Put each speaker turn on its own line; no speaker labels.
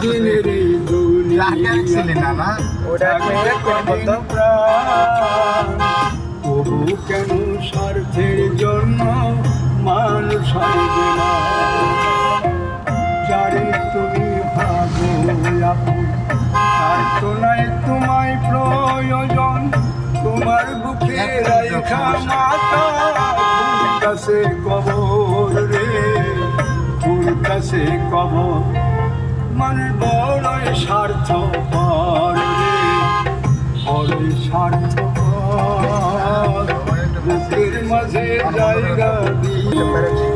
দিনের এই তবু কেন স্বার্থের জন্য মানুষ হারবে না। যারে তুমি ভাবো আপন স্বার্থ নাই তোমায় প্রয়োজন, তোমার বুকে রাইখা মাতা কাছে কবর রে, ফুল কাছে কবর। মানে বড়ই স্বার্থপর রে, বড়ই স্বার্থপর, বুকের মাঝে জায়গা দিয়ে